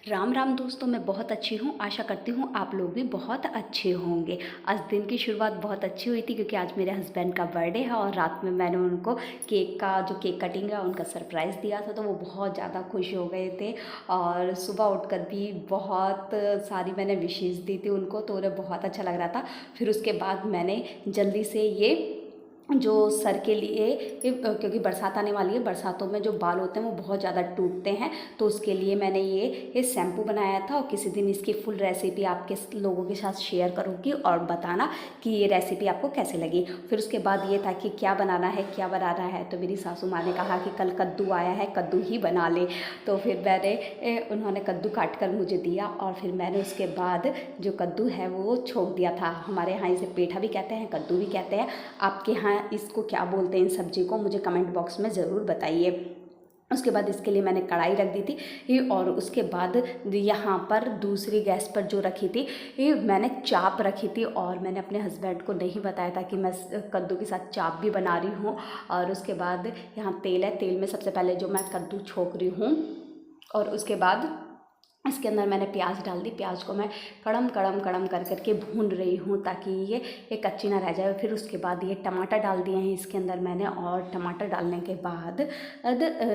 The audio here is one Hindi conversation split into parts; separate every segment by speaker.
Speaker 1: राम राम दोस्तों, मैं बहुत अच्छी हूँ। आशा करती हूँ आप लोग भी बहुत अच्छे होंगे। आज दिन की शुरुआत बहुत अच्छी हुई थी क्योंकि आज मेरे हस्बैंड का बर्थडे है और रात में मैंने उनको केक कटिंग है उनका सरप्राइज़ दिया था, तो वो बहुत ज़्यादा खुश हो गए थे। और सुबह उठकर भी बहुत सारी मैंने विशेष दी थी उनको, तो उन्हें बहुत अच्छा लग रहा था। फिर उसके बाद मैंने जल्दी से ये जो सर के लिए क्योंकि बरसात आने वाली है, बरसातों में जो बाल होते हैं वो बहुत ज़्यादा टूटते हैं, तो उसके लिए मैंने ये शैम्पू बनाया था और किसी दिन इसकी फुल रेसिपी आपके लोगों के साथ शेयर करूँगी और बताना कि ये रेसिपी आपको कैसे लगी। फिर उसके बाद ये था कि क्या बनाना है, तो मेरी सासू माँ ने कहा कि कल कद्दू आया है, कद्दू ही बना ले। तो फिर उन्होंने कद्दू काट कर मुझे दिया और फिर मैंने उसके बाद जो कद्दू है वो छोंक दिया था। हमारे यहाँ इसे पेठा भी कहते हैं, कद्दू भी कहते हैं। आपके यहाँ इसको क्या बोलते हैं इन सब्जी को, मुझे कमेंट बॉक्स में ज़रूर बताइए। उसके बाद इसके लिए मैंने कढ़ाई रख दी थी और उसके बाद यहाँ पर दूसरी गैस पर जो रखी थी मैंने चाप रखी थी और मैंने अपने हस्बैंड को नहीं बताया था कि मैं कद्दू के साथ चाप भी बना रही हूँ। और उसके बाद यहाँ तेल है, तेल में सबसे पहले जो मैं कद्दू छोंक रही हूँ और उसके बाद इसके अंदर मैंने प्याज डाल दी। प्याज को मैं कड़म कड़म कड़म कर करके भून रही हूँ ताकि ये कच्ची ना रह जाए। फिर उसके बाद ये टमाटर डाल दिए हैं इसके अंदर मैंने, और टमाटर डालने के बाद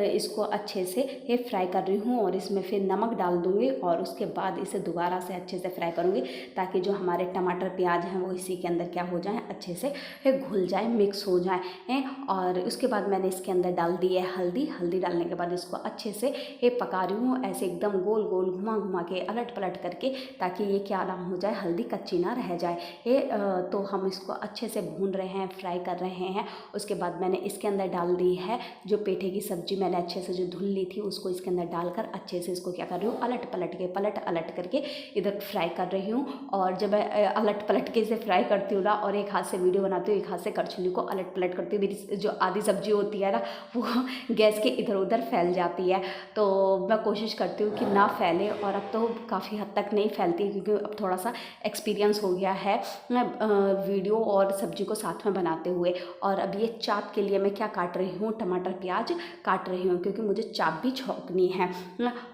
Speaker 1: इसको अच्छे से ये फ्राई कर रही हूँ और इसमें फिर नमक डाल दूँगी और उसके बाद इसे दोबारा से अच्छे से फ्राई करूँगी ताकि जो हमारे टमाटर प्याज हैं वो इसी के अंदर क्या हो जाए, अच्छे से घुल जाए, मिक्स हो जाए। और उसके बाद मैंने इसके अंदर डाल दी है हल्दी। हल्दी डालने के बाद इसको अच्छे से पका रही हूँ, ऐसे एकदम गोल गोल घुमा घुमा के अलट पलट करके, ताकि ये क्या ना हो जाए, हल्दी कच्ची ना रह जाए। तो हम इसको अच्छे से भून रहे हैं, फ्राई कर रहे हैं। उसके बाद मैंने इसके अंदर डाल दी है जो पेठे की सब्जी मैंने अच्छे से जो धुल ली थी उसको इसके अंदर डालकर अच्छे से इसको क्या कर रही हूँ, पलट अलट करके इधर फ्राई कर रही हूँ। और जब मैं अलट पलट के इसे फ्राई करती हूँ ना और एक हाथ से वीडियो बनाती हूँ, एक हाथ से करछुली को अलट पलट करती हूँ, मेरी जो आधी सब्जी होती है ना वो गैस के इधर उधर फैल जाती है। तो मैं कोशिश करती हूँ कि ना फैले, और अब तो काफ़ी हद तक नहीं फैलती क्योंकि अब थोड़ा सा एक्सपीरियंस हो गया है वीडियो और सब्जी को साथ में बनाते हुए। और अब ये चाप के लिए मैं क्या काट रही हूँ, टमाटर प्याज काट रही हूँ क्योंकि मुझे चाप भी छौंकनी है।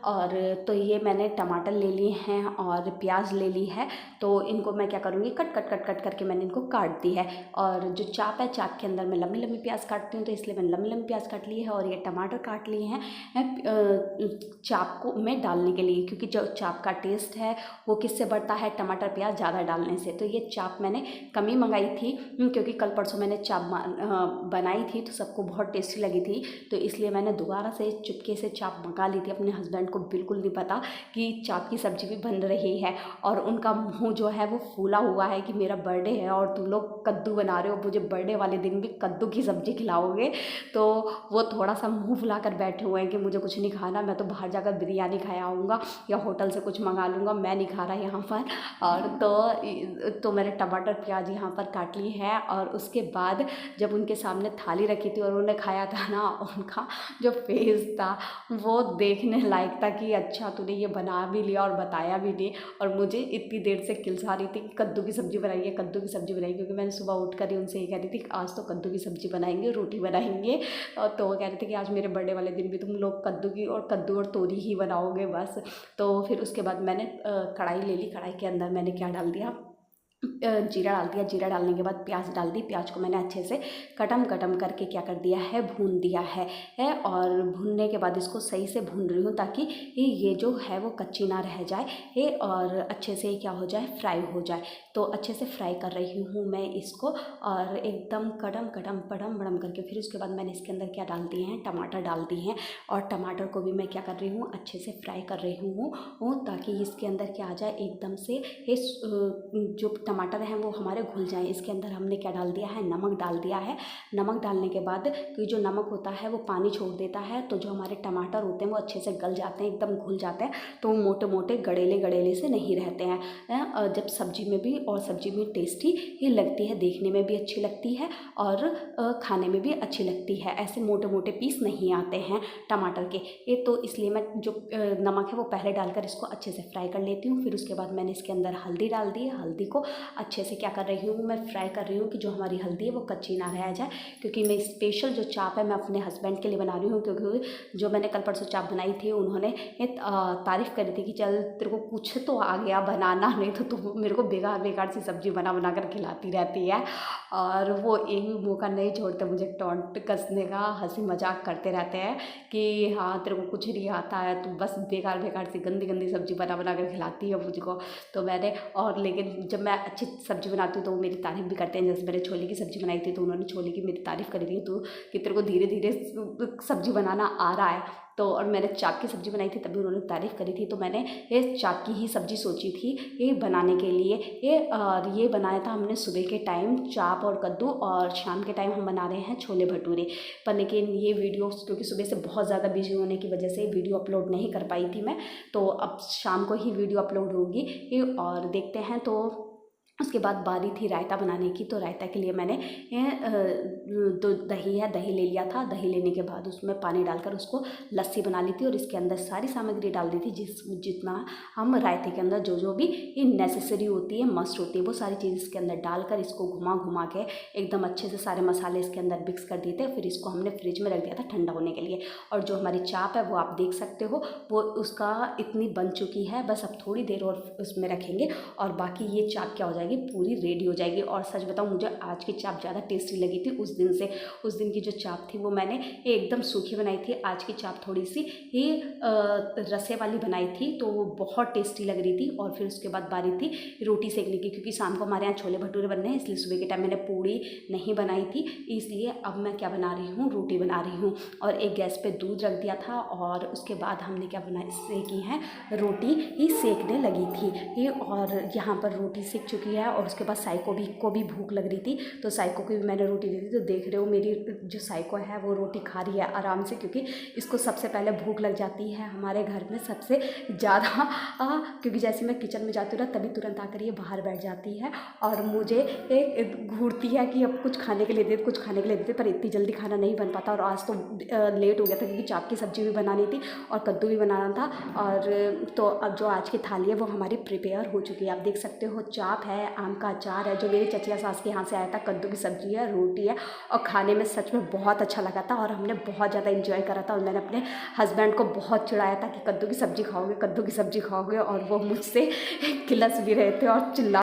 Speaker 1: और तो ये मैंने टमाटर ले लिए हैं और प्याज ले ली है, तो इनको मैं क्या करूँगी, कट कट कट कट करके मैंने इनको काट दी है। और जो चाप है, चाप के अंदर मैं लंबी लंबी प्याज काटती हूँ, तो इसलिए मैंने लंबी लंबी प्याज काट ली है। और ये टमाटर काट लिए हैं चाप को में डालने के लिए, क्योंकि जो चाप का टेस्ट है वो किससे बढ़ता है, टमाटर प्याज ज़्यादा डालने से। तो ये चाप मैंने कम ही मंगाई थी क्योंकि कल परसों मैंने चाप बनाई थी तो सबको बहुत टेस्टी लगी थी, तो इसलिए मैंने दोबारा से चुपके से चाप मंगा ली थी। अपने हस्बैंड को बिल्कुल नहीं पता कि चाप की सब्जी भी बन रही है, और उनका मुँह जो है वो फूला हुआ है कि मेरा बर्थडे है और तुम लोग कद्दू बना रहे हो, मुझे बर्थडे वाले दिन भी कद्दू की सब्जी खिलाओगे। तो वो थोड़ा सा मुँह फुला कर बैठे हुए हैं कि मुझे कुछ नहीं खाना, मैं तो बाहर जाकर बिरयानी खाया आऊँगा या होटल से कुछ मंगा लूँगा, मैं नहीं खा रहा यहाँ पर। और तो मैंने टमाटर प्याज यहाँ पर काट ली है। और उसके बाद जब उनके सामने थाली रखी थी और उन्होंने खाया था ना, उनका जो फेस था वो देखने लायक था कि अच्छा तूने ये बना भी लिया और बताया भी नहीं। और मुझे इतनी देर से किलसा रही थी कि कद्दू की सब्ज़ी बनाइए, कद्दू की सब्ज़ी बनाइए, क्योंकि मैंने सुबह उठ कर ही उनसे ये कह रही थी आज तो कद्दू की सब्ज़ी बनाएंगे, रोटी बनाएंगे। और तो वो कह रहे थे कि आज मेरे बर्थडे वाले दिन भी तुम लोग कद्दू और तोरी ही बनाओगे बस। तो फिर उसके बाद मैंने कढ़ाई ले ली, कढ़ाई के अंदर मैंने क्या डाल दिया, जीरा डाल दिया। जीरा डालने के बाद प्याज डाल दी। प्याज को मैंने अच्छे से कटम कटम करके क्या कर दिया है, भून दिया है। और भूनने के बाद इसको सही से भून रही हूँ ताकि ये जो है वो कच्ची ना रह जाए और अच्छे से क्या हो जाए, फ्राई हो जाए। तो अच्छे से फ्राई कर रही हूँ मैं इसको, और एकदम कड़म कड़म पड़म बड़म करके। फिर उसके बाद मैंने इसके अंदर क्या डाल दिए हैं, टमाटर डाल दिए हैं। और टमाटर को भी मैं क्या कर रही हूँ, अच्छे से फ्राई कर रही हूँ ताकि इसके अंदर क्या आ जाए, एकदम से ये जो टमाटर हैं वो हमारे घुल जाएं। इसके अंदर हमने क्या डाल दिया है, नमक डाल दिया है। नमक डालने के बाद कि जो नमक होता है वो पानी छोड़ देता है, तो जो हमारे टमाटर होते हैं वो अच्छे से गल जाते हैं, एकदम घुल जाते हैं, तो वो मोटे मोटे गड़ेले गड़ेले से नहीं रहते हैं। जब सब्जी में भी, और सब्जी भी टेस्टी ही लगती है, देखने में भी अच्छी लगती है और खाने में भी अच्छी लगती है। ऐसे मोटे मोटे पीस नहीं आते हैं टमाटर के। ये तो इसलिए मैं जो नमक है वो पहले डालकर इसको अच्छे से फ्राई कर लेती हूँ। फिर उसके बाद मैंने इसके अंदर हल्दी डाल दी है। हल्दी को अच्छे से क्या कर रही हूँ, मैं फ्राई कर रही हूँ कि जो हमारी हल्दी है वो कच्ची ना रह जाए, क्योंकि मैं स्पेशल जो चाप है मैं अपने हस्बैंड के लिए बना रही हूँ। क्योंकि जो मैंने कल परसों चाप बनाई थी उन्होंने तारीफ़ करी थी कि चल तेरे को कुछ तो आ गया बनाना, नहीं तो तू मेरे को बेकार बेकार सी सब्ज़ी बना बना कर खिलाती रहती है। और वो एक भी मौका नहीं छोड़ते मुझे टॉन्ट कसने का, हंसी मजाक करते रहते हैं कि हाँ तेरे को कुछ नहीं आता है, तू बस बेकार बेकार सी गंदी गंदी सब्ज़ी बना बना कर खिलाती है मुझको। तो मैंने और लेकिन जब मैं अच्छी सब्ज़ी बनाती हूँ तो वो मेरी तारीफ़ भी करते हैं। जैसे मैंने छोले की सब्ज़ी बनाई थी तो उन्होंने छोले की मेरी तारीफ़ करी थी तो कि तेरे को धीरे धीरे सब्ज़ी बनाना आ रहा है। तो और मैंने चाप की सब्ज़ी बनाई थी तभी उन्होंने तारीफ़ करी थी। तो मैंने ये चाप की ही सब्ज़ी सोची थी ये बनाने के लिए। ये बनाया था हमने सुबह के टाइम चाप और कद्दू, और शाम के टाइम हम बना रहे हैं छोले भटूरे। पर लेकिन ये वीडियो क्योंकि सुबह से बहुत ज़्यादा बिजी होने की वजह से वीडियो अपलोड नहीं कर पाई थी मैं, तो अब शाम को ही वीडियो अपलोड होगी। और देखते हैं। तो उसके बाद बारी थी रायता बनाने की। तो रायता के लिए मैंने तो दही है, दही ले लिया था। दही लेने के बाद उसमें पानी डालकर उसको लस्सी बना ली थी और इसके अंदर सारी सामग्री डाल दी थी जितना हम रायते के अंदर जो जो भी नेसेसरी होती है, मस्ट होती है, वो सारी चीज़ इसके अंदर डालकर इसको घुमा घुमा के एकदम अच्छे से सारे मसाले इसके अंदर मिक्स कर दिए थे। फिर इसको हमने फ्रिज में रख दिया था ठंडा होने के लिए। और जो हमारी चाप है वो आप देख सकते हो वो उसका इतनी बन चुकी है, बस अब थोड़ी देर और उसमें रखेंगे और बाकी ये चाप क्या हो जाएगी, पूरी रेडी हो जाएगी। और सच बताऊं मुझे आज की चाप ज़्यादा टेस्टी लगी थी उस दिन से। उस दिन की जो चाप थी वो मैंने एकदम सूखी बनाई थी, आज की चाप थोड़ी सी ये रसे वाली बनाई थी तो वो बहुत टेस्टी लग रही थी। और फिर उसके बाद बारी थी रोटी सेकने की, क्योंकि शाम को हमारे यहाँ छोले भटूरे बनने हैं, इसलिए सुबह के टाइम मैंने पूड़ी नहीं बनाई थी, इसलिए अब मैं क्या बना रही हूँ, रोटी बना रही हूँ। और एक गैस पे दूध रख दिया था और उसके बाद हमने क्या सेकी है, रोटी ही सेकने लगी थी ये। और यहाँ पर रोटी सेक चुकी है और उसके बाद साइको को भी भूख लग रही थी, तो साइको को भी मैंने रोटी दी थी। तो देख रहे हो मेरी जो साइको है वो रोटी खा रही है आराम से, क्योंकि इसको सबसे पहले भूख लग जाती है हमारे घर में सबसे ज़्यादा। क्योंकि जैसे मैं किचन में जाती हूँ ना तभी तुरंत आकर ये बाहर बैठ जाती है और मुझे एक घूरती है कि अब कुछ खाने के लिए दे, कुछ खाने के लिए देते, पर इतनी जल्दी खाना नहीं बन पाता। और आज तो लेट हो गया था क्योंकि चाप की सब्ज़ी भी बनानी थी और कद्दू भी बनाना था। और तो अब जो आज की थाली है वो हमारी प्रिपेयर हो चुकी है। आप देख सकते हो चाप है, आम का अचार है जो मेरी चचिया सास के यहाँ से आया था, कद्दू की सब्ज़ी है, रोटी है। और खाने में सच में बहुत अच्छा लगा था और हमने बहुत ज़्यादा इंजॉय करा था। और मैंने अपने हस्बैंड को बहुत चिढ़ाया था कि कद्दू की सब्ज़ी खाओगे, कद्दू की सब्ज़ी खाओगे, और वो मुझसे खिलस भी रहे थे और चिल्ला